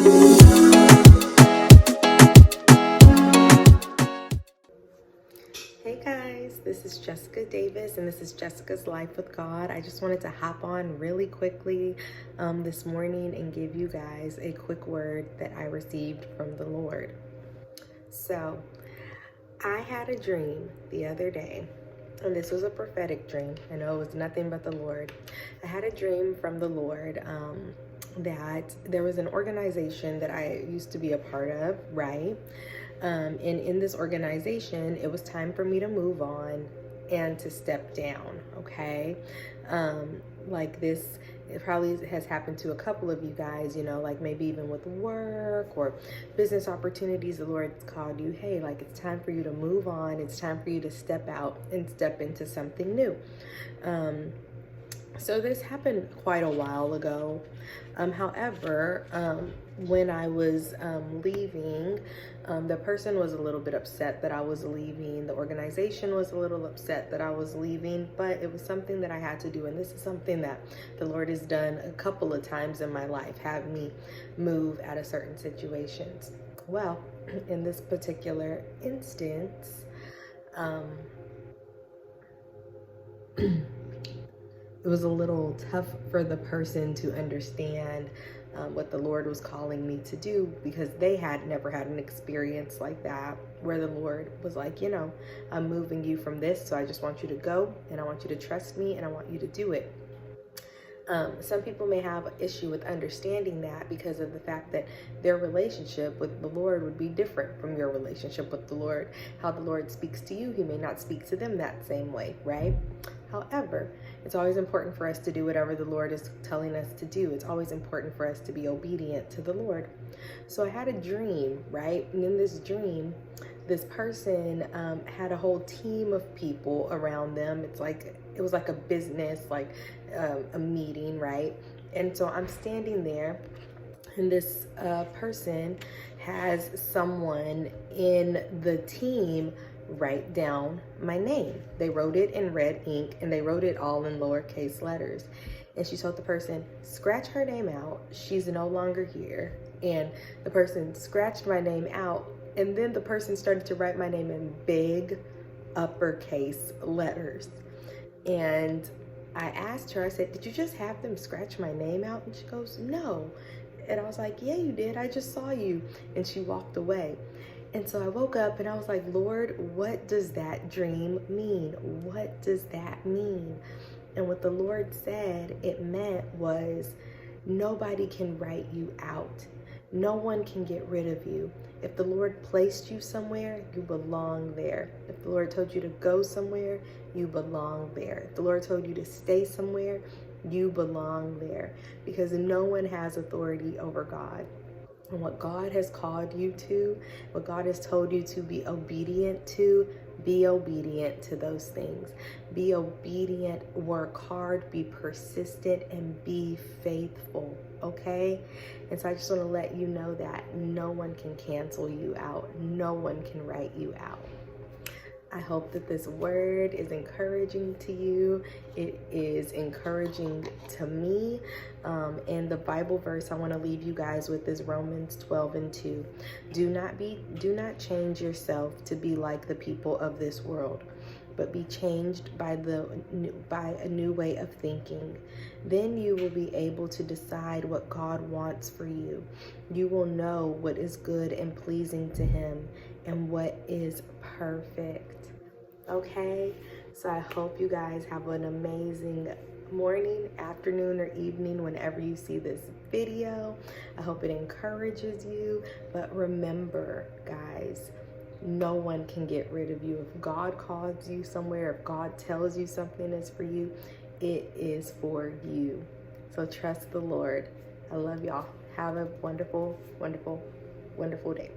Hey guys, this is Jessica Davis and this is Jessica's Life with God. I just wanted to hop on really quickly this morning and give you guys a quick word that I received from the Lord. So, I had a dream the other day, and this was a prophetic dream. I know it was nothing but the Lord. I had a dream from the Lord that there was an organization that I used to be a part of, right? And in this organization, it was time for me to move on and to step down, okay? Like this, it probably has happened to a couple of you guys, you know, like maybe even with work or business opportunities. The Lord's called you, hey, like it's time for you to move on. It's time for you to step out and step into something new. So this happened quite a while ago. However, when I was leaving, the person was a little bit upset that I was leaving. The organization was a little upset that I was leaving, but it was something that I had to do. And this is something that the Lord has done a couple of times in my life, have me move out of certain situations. Well, in this particular instance, it was a little tough for the person to understand what the Lord was calling me to do, because they had never had an experience like that where the Lord was like, you know, I'm moving you from this, so I just want you to go and I want you to trust me and I want you to do it. Some people may have an issue with understanding that because of the fact that their relationship with the Lord would be different from your relationship with the Lord. How the Lord speaks to you, he may not speak to them that same way, right? However, it's always important for us to do whatever the Lord is telling us to do. It's always important for us to be obedient to the Lord. So I had a dream, right? And in this dream, this person had a whole team of people around them. It was like a business, like a meeting, right? And so I'm standing there, and this person has someone in the team write down my name. They wrote it in red ink and they wrote it all in lowercase letters. And she told the person, scratch her name out. She's no longer here. And the person scratched my name out. And then the person started to write my name in big uppercase letters. And I asked her, I said, did you just have them scratch my name out? And she goes, no. And I was like, yeah, you did. I just saw you. And she walked away. And so I woke up and I was like, Lord, what does that dream mean? What does that mean? And what the Lord said it meant was, nobody can write you out. No one can get rid of you. If the Lord placed you somewhere, you belong there. If the Lord told you to go somewhere, you belong there. If the Lord told you to stay somewhere, you belong there. Because no one has authority over God. And what God has called you to, what God has told you to be obedient to, be obedient to those things. Be obedient, work hard, be persistent, and be faithful, okay? And so I just want to let you know that no one can cancel you out. No one can write you out. I hope that this word is encouraging to you. It is encouraging to me. And the Bible verse I want to leave you guys with is Romans 12:2. Do not change yourself to be like the people of this world, but be changed by a new way of thinking. Then you will be able to decide what God wants for you. You will know what is good and pleasing to him and what is perfect. Okay, so I hope you guys have an amazing morning, afternoon, or evening whenever you see this video. I hope it encourages you. But remember, guys, no one can get rid of you. If God calls you somewhere, if God tells you something is for you, it is for you. So trust the Lord. I love y'all. Have a wonderful, wonderful, wonderful day.